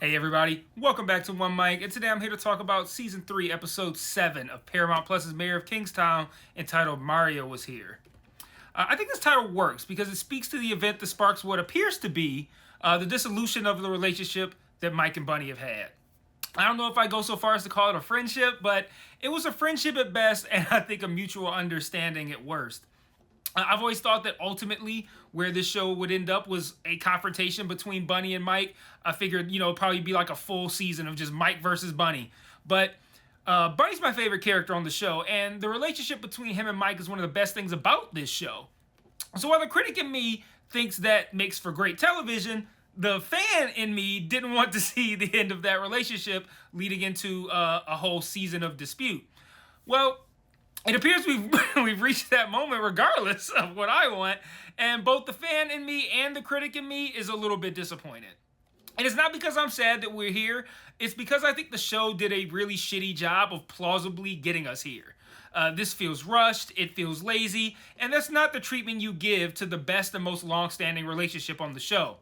Hey everybody, welcome back to One Mic, and today I'm here to talk about Season 3, Episode 7 of Paramount Plus's Mayor of Kingstown, entitled Mario Was Here. I think this title works because it speaks to the event that sparks what appears to be the dissolution of the relationship that Mike and Bunny have had. I don't know if I go so far as to call it a friendship, but it was a friendship at best, and I think a mutual understanding at worst. I've always thought that ultimately where this show would end up was a confrontation between Bunny and Mike. I figured, it'd probably be like a full season of just Mike versus Bunny. But Bunny's my favorite character on the show, and the relationship between him and Mike is one of the best things about this show. So while the critic in me thinks that makes for great television, the fan in me didn't want to see the end of that relationship leading into a whole season of dispute. Well, it appears we've reached that moment regardless of what I want, and both the fan in me and the critic in me is a little bit disappointed. And it's not because I'm sad that we're here, it's because I think the show did a really shitty job of plausibly getting us here. This feels rushed, it feels lazy, and that's not the treatment you give to the best and most long-standing relationship on the show.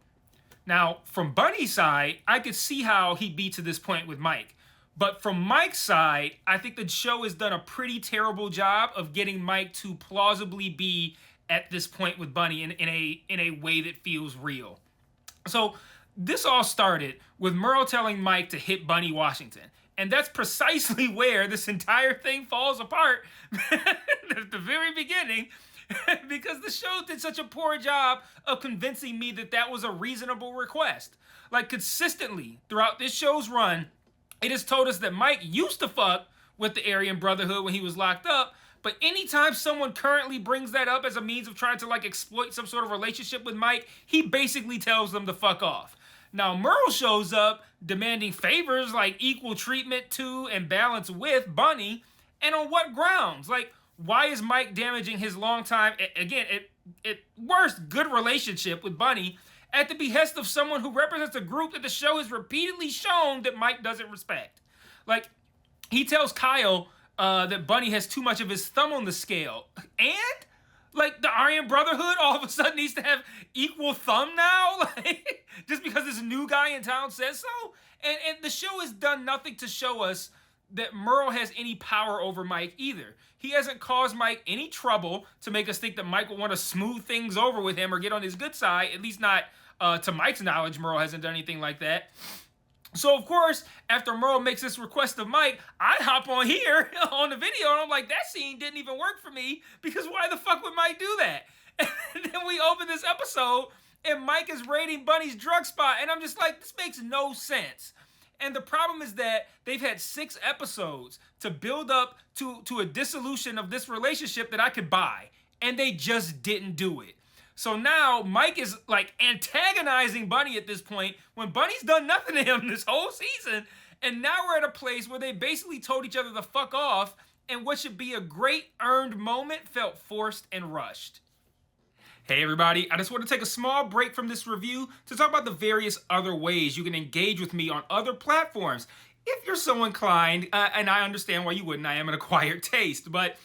Now, from Bunny's side, I could see how he'd be to this point with Mike. But from Mike's side, I think the show has done a pretty terrible job of getting Mike to plausibly be at this point with Bunny in a way that feels real. So this all started with Merle telling Mike to hit Bunny Washington. And that's precisely where this entire thing falls apart at the very beginning, because the show did such a poor job of convincing me that that was a reasonable request. Like, consistently throughout this show's run, it has told us that Mike used to fuck with the Aryan Brotherhood when he was locked up, but anytime someone currently brings that up as a means of trying to exploit some sort of relationship with Mike, he basically tells them to fuck off. Now Merle shows up demanding favors like equal treatment to and balance with Bunny, and on what grounds? Why is Mike damaging his longtime, again, at worst, good relationship with Bunny at the behest of someone who represents a group that the show has repeatedly shown that Mike doesn't respect? He tells Kyle that Bunny has too much of his thumb on the scale. And, the Aryan Brotherhood all of a sudden needs to have equal thumb now? Just because this new guy in town says so? And the show has done nothing to show us that Merle has any power over Mike either. He hasn't caused Mike any trouble to make us think that Mike will want to smooth things over with him or get on his good side, at least not to Mike's knowledge. Merle hasn't done anything like that. So, of course, after Merle makes this request of Mike, I hop on here on the video and I'm like, that scene didn't even work for me, because why the fuck would Mike do that? And then we open this episode and Mike is raiding Bunny's drug spot, and I'm just like, this makes no sense. And the problem is that they've had 6 episodes to build up to a dissolution of this relationship that I could buy, and they just didn't do it. So now Mike is antagonizing Bunny at this point when Bunny's done nothing to him this whole season, and now we're at a place where they basically told each other to fuck off, and what should be a great earned moment felt forced and rushed. Hey everybody, I just want to take a small break from this review to talk about the various other ways you can engage with me on other platforms. If you're so inclined, and I understand why you wouldn't, I am an acquired taste, but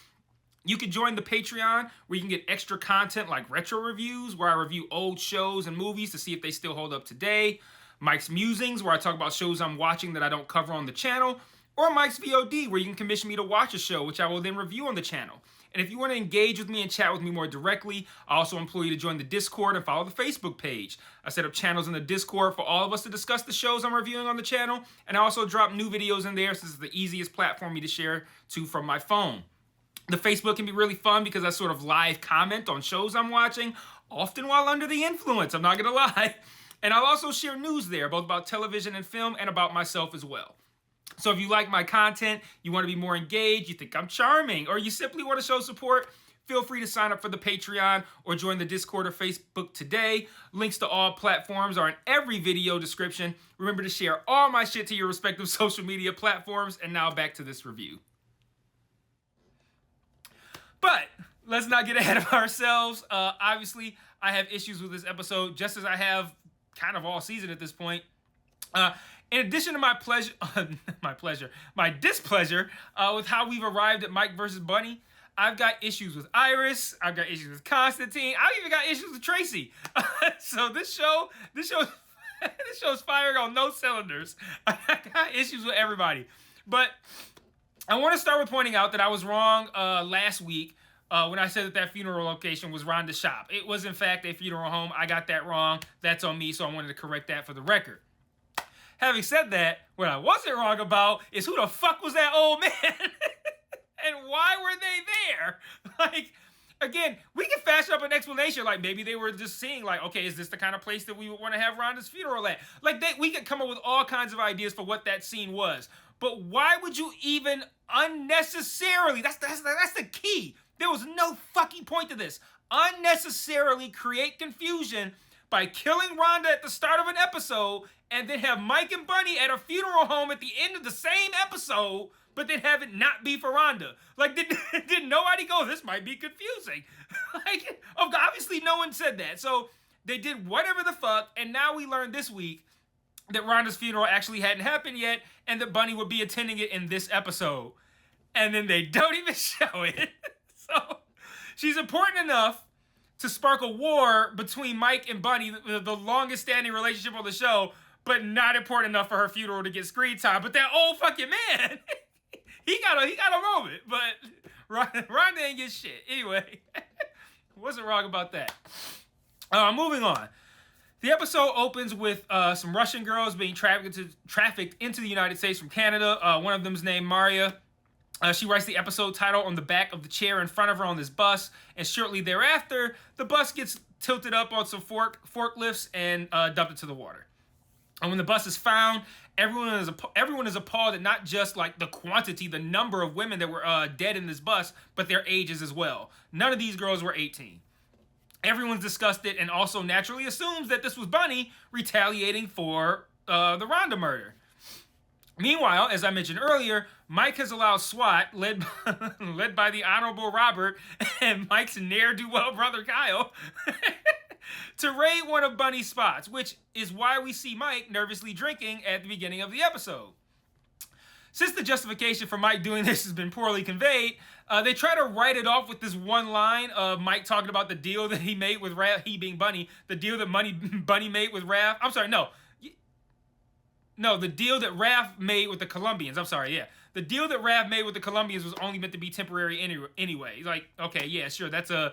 you can join the Patreon where you can get extra content like retro reviews, where I review old shows and movies to see if they still hold up today, Mike's Musings, where I talk about shows I'm watching that I don't cover on the channel, or Mike's VOD, where you can commission me to watch a show, which I will then review on the channel. And if you want to engage with me and chat with me more directly, I also implore you to join the Discord and follow the Facebook page. I set up channels in the Discord for all of us to discuss the shows I'm reviewing on the channel, and I also drop new videos in there since it's the easiest platform for me to share to from my phone. The Facebook can be really fun because I sort of live comment on shows I'm watching, often while under the influence, I'm not going to lie. And I'll also share news there, both about television and film, and about myself as well. So if you like my content, you want to be more engaged, you think I'm charming, or you simply want to show support, feel free to sign up for the Patreon or join the Discord or Facebook today. Links to all platforms are in every video description. Remember to share all my shit to your respective social media platforms. And now back to this review. But let's not get ahead of ourselves. Obviously, I have issues with this episode, just as I have kind of all season at this point. In addition to my displeasure with how we've arrived at Mike versus Bunny, I've got issues with Iris. I've got issues with Constantine. I even got issues with Tracy. So this show This show's firing on no cylinders. I got issues with everybody. But I want to start with pointing out that I was wrong last week when I said that funeral location was Rhonda's shop. It was, in fact, a funeral home. I got that wrong. That's on me, so I wanted to correct that for the record. Having said that, what I wasn't wrong about is who the fuck was that old man? And why were they there? Like, again, we can fashion up an explanation. Like, maybe they were just seeing, like, okay, is this the kind of place that we would want to have Rhonda's funeral at? Like, we could come up with all kinds of ideas for what that scene was. But why would you even unnecessarily, that's the key. There was no fucking point to this. Unnecessarily create confusion by killing Rhonda at the start of an episode and then have Mike and Bunny at a funeral home at the end of the same episode, but then have it not be for Rhonda. Like, did nobody go, this might be confusing? Like, obviously no one said that. So they did whatever the fuck, and now we learned this week that Rhonda's funeral actually hadn't happened yet, and that Bunny would be attending it in this episode. And then they don't even show it. So she's important enough to spark a war between Mike and Bunny, the longest standing relationship on the show, but not important enough for her funeral to get screen time. But that old fucking man, he got a moment, but Rhonda ain't get shit. Anyway, wasn't wrong about that. Moving on. The episode opens with some Russian girls being trafficked into the United States from Canada. One of them is named Maria. She writes the episode title on the back of the chair in front of her on this bus, and shortly thereafter, the bus gets tilted up on some forklifts and dumped into the water. And when the bus is found, everyone is appalled at not just like the quantity, the number of women that were dead in this bus, but their ages as well. None of these girls were 18. Everyone's disgusted and also naturally assumes that this was Bunny retaliating for the Rhonda murder. Meanwhile, as I mentioned earlier, Mike has allowed SWAT, led by the Honorable Robert and Mike's ne'er-do-well brother Kyle, to raid one of Bunny's spots, which is why we see Mike nervously drinking at the beginning of the episode. Since the justification for Mike doing this has been poorly conveyed, they try to write it off with this one line of Mike talking about the deal that he made with Raph, he being Bunny, the deal that Bunny made with Raph. I'm sorry, no, the deal that Raph made with the Colombians. I'm sorry, yeah. The deal that Raph made with the Colombians was only meant to be temporary anyway. Like, okay, yeah, sure, that's a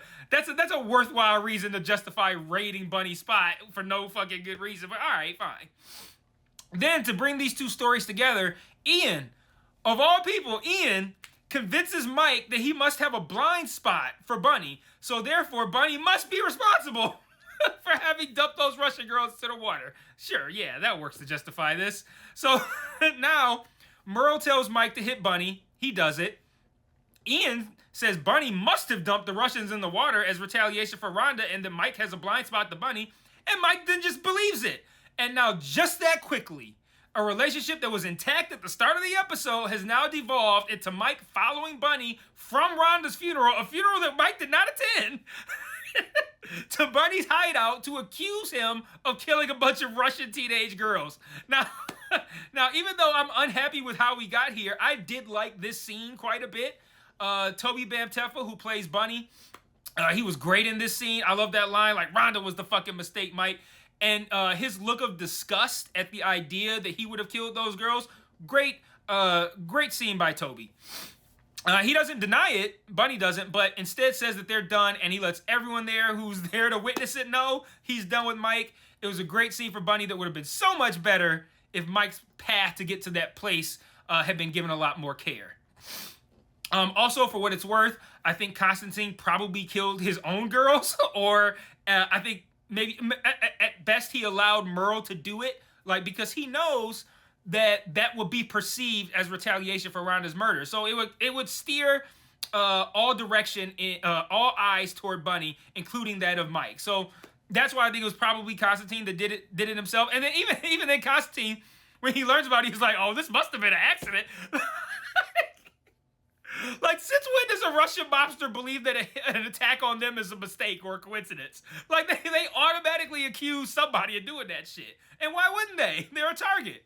worthwhile reason to justify raiding Bunny's spot for no fucking good reason. But all right, fine. Then to bring these two stories together, Ian, of all people, convinces Mike that he must have a blind spot for Bunny, so therefore Bunny must be responsible for having dumped those Russian girls to the water. Sure, yeah, that works to justify this. So now Merle tells Mike to hit Bunny. He does it. Ian says Bunny must have dumped the Russians in the water as retaliation for Rhonda and that Mike has a blind spot to Bunny. And Mike then just believes it. And now just that quickly, a relationship that was intact at the start of the episode has now devolved into Mike following Bunny from Rhonda's funeral, a funeral that Mike did not attend, to Bunny's hideout to accuse him of killing a bunch of Russian teenage girls. Now, even though I'm unhappy with how we got here, I did like this scene quite a bit. Toby Bamtefa, who plays Bunny, he was great in this scene. I love that line, like, Rhonda was the fucking mistake, Mike. And his look of disgust at the idea that he would have killed those girls, great scene by Toby. He doesn't deny it, Bunny doesn't, but instead says that they're done, and he lets everyone there who's there to witness it know he's done with Mike. It was a great scene for Bunny that would have been so much better if Mike's path to get to that place had been given a lot more care. Also, for what it's worth, I think Constantine probably killed his own girls, or I think maybe at best he allowed Merle to do it, like, because he knows that would be perceived as retaliation for Rhonda's murder. So it would steer all eyes toward Bunny, including that of Mike. So that's why I think it was probably Constantine that did it himself. And then even then Constantine, when he learns about it, he's like, oh, this must have been an accident. Like, since when does a Russian mobster believe that an attack on them is a mistake or a coincidence? Like, they automatically accuse somebody of doing that shit. And why wouldn't they? They're a target.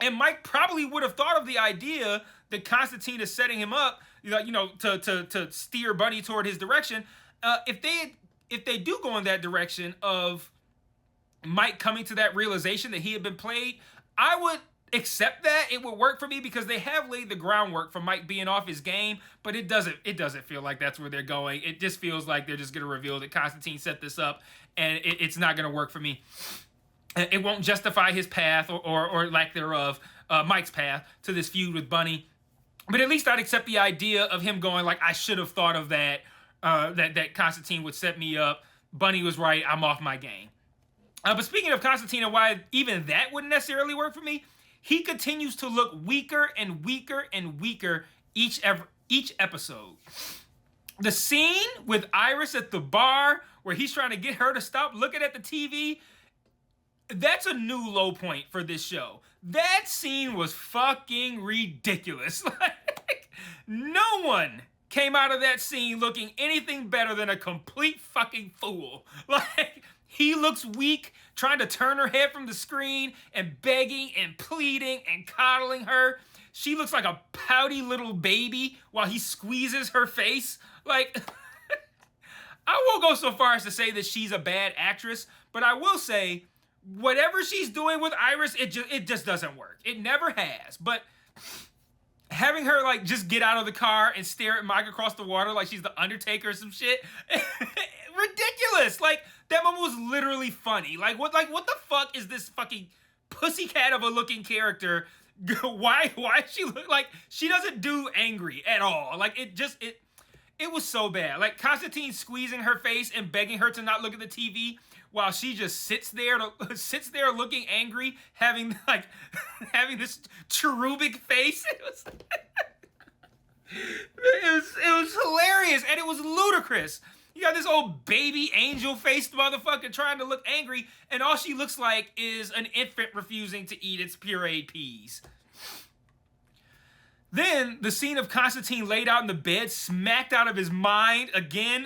And Mike probably would have thought of the idea that Constantine is setting him up, to steer Bunny toward his direction. If they do go in that direction of Mike coming to that realization that he had been played, I would accept that. It would work for me because they have laid the groundwork for Mike being off his game, but it doesn't feel like that's where they're going. It just feels like they're just going to reveal that Constantine set this up, and it's not going to work for me. It won't justify his path or lack thereof, Mike's path to this feud with Bunny. But at least I'd accept the idea of him going like, I should have thought of that, that Constantine would set me up. Bunny was right. I'm off my game. But speaking of Constantine and why even that wouldn't necessarily work for me, he continues to look weaker and weaker and weaker each episode. The scene with Iris at the bar where he's trying to get her to stop looking at the TV, that's a new low point for this show. That scene was fucking ridiculous. Like, no one came out of that scene looking anything better than a complete fucking fool. Like, he looks weak, trying to turn her head from the screen and begging and pleading and coddling her. She looks like a pouty little baby while he squeezes her face. Like, I won't go so far as to say that she's a bad actress, but I will say, whatever she's doing with Iris, it just doesn't work. It never has. But having her like just get out of the car and stare at Mike across the water like she's the Undertaker or some shit, ridiculous. Like, that moment was literally funny. Like what the fuck is this fucking pussycat of a looking character? Why she look like she doesn't do angry at all? Like, it was so bad. Like, Constantine squeezing her face and begging her to not look at the TV while she just sits there looking angry, having this cherubic face. It was hilarious, and it was ludicrous. You got this old baby angel-faced motherfucker trying to look angry, and all she looks like is an infant refusing to eat its pureed peas. Then, the scene of Constantine laid out in the bed, smacked out of his mind, again,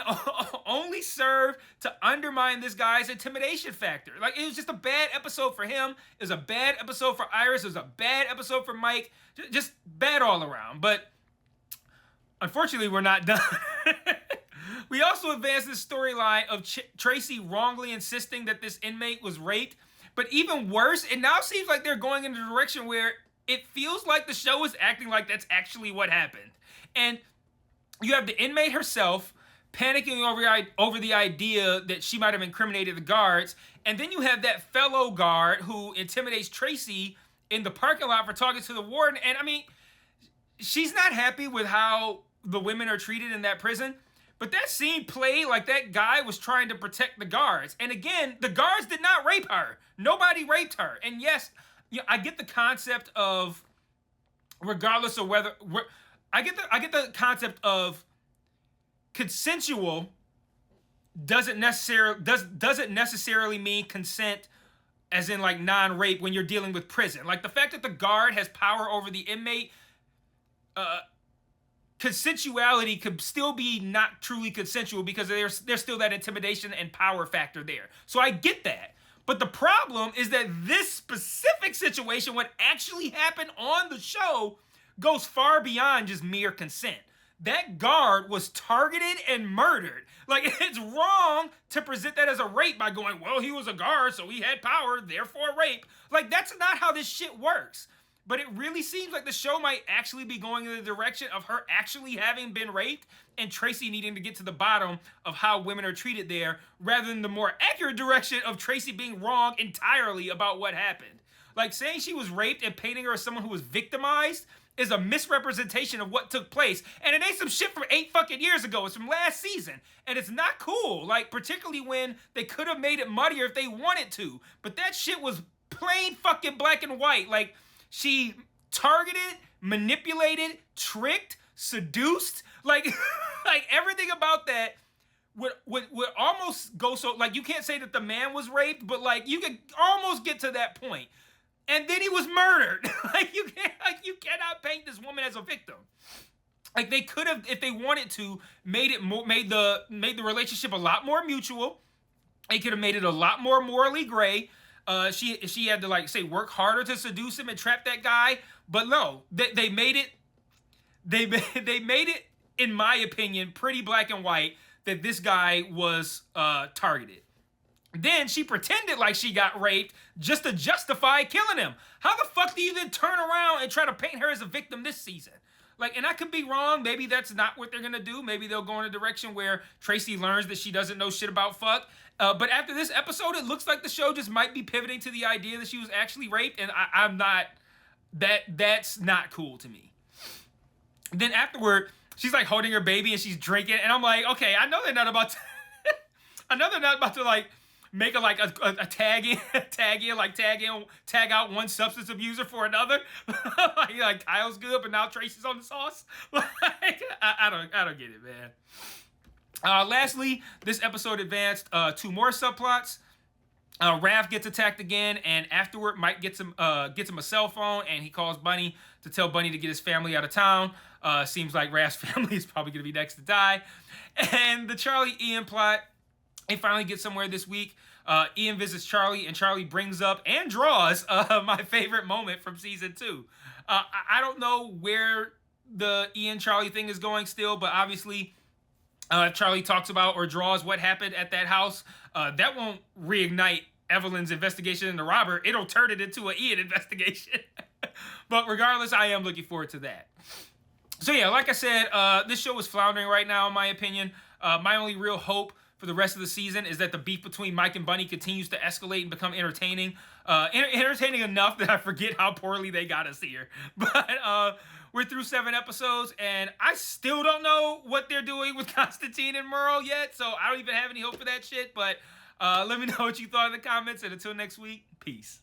only served to undermine this guy's intimidation factor. Like, it was just a bad episode for him. It was a bad episode for Iris. It was a bad episode for Mike. Just bad all around. But, unfortunately, we're not done. We also advanced this storyline of Tracy wrongly insisting that this inmate was raped. But even worse, it now seems like they're going in a direction where it feels like the show is acting like that's actually what happened. And you have the inmate herself panicking over the idea that she might have incriminated the guards. And then you have that fellow guard who intimidates Tracy in the parking lot for talking to the warden. And I mean, she's not happy with how the women are treated in that prison. But that scene played like that guy was trying to protect the guards. And again, the guards did not rape her. Nobody raped her. And yes, I get the concept of, regardless of whether, I get the concept of consensual doesn't necessarily mean consent as in like non-rape when you're dealing with prison. Like, the fact that the guard has power over the inmate, consensuality could still be not truly consensual because there's still that intimidation and power factor there. So I get that. But the problem is that this specific situation, what actually happened on the show, goes far beyond just mere consent. That guard was targeted and murdered. Like, it's wrong to present that as a rape by going, well, he was a guard, so he had power, therefore rape. Like, that's not how this shit works. But it really seems like the show might actually be going in the direction of her actually having been raped and Tracy needing to get to the bottom of how women are treated there, rather than the more accurate direction of Tracy being wrong entirely about what happened. Like, saying she was raped and painting her as someone who was victimized is a misrepresentation of what took place. And it ain't some shit from 8 fucking years ago. It's from last season. And it's not cool. Like, particularly when they could have made it muddier if they wanted to. But that shit was plain fucking black and white. Like, she targeted, manipulated, tricked, seduced. Like, like everything about that would almost go so, like, you can't say that the man was raped, but like you could almost get to that point. And then he was murdered. Like, you cannot paint this woman as a victim. Like, they could have, if they wanted to, made the relationship a lot more mutual. They could have made it a lot more morally gray. She had to, like, say, work harder to seduce him and trap that guy, but no, they made it. They made it, in my opinion, pretty black and white that this guy was targeted. Then she pretended like she got raped just to justify killing him. How the fuck do you then turn around and try to paint her as a victim this season? Like, and I could be wrong. Maybe that's not what they're going to do. Maybe they'll go in a direction where Tracy learns that she doesn't know shit about fuck. But after this episode, it looks like the show just might be pivoting to the idea that she was actually raped. And I'm not... That's not cool to me. Then afterward, she's like holding her baby and she's drinking. And I'm like, okay, I know they're not about to... I know they're not about to, like, make a tag out one substance abuser for another. like Kyle's good, but now Tracy's on the sauce. Like, I don't get it, man. Lastly, this episode advanced 2 more subplots. Raph gets attacked again, and afterward, Mike gets him a cell phone, and he calls Bunny to tell Bunny to get his family out of town. Seems like Raph's family is probably going to be next to die. And the Charlie-Ian plot, they finally get somewhere this week. Ian visits Charlie, and Charlie brings up and draws my favorite moment from season 2. I don't know where the Ian-Charlie thing is going still, but obviously... if Charlie talks about or draws what happened at that house, that won't reignite Evelyn's investigation into Robert. It'll turn it into an Ian investigation. But regardless, I am looking forward to that. So yeah, like I said, this show is floundering right now, in my opinion. My only real hope for the rest of the season is that the beef between Mike and Bunny continues to escalate and become entertaining. Entertaining enough that I forget how poorly they got us here. But we're through 7 episodes, and I still don't know what they're doing with Constantine and Merle yet, so I don't even have any hope for that shit. But let me know what you thought in the comments, and until next week, peace.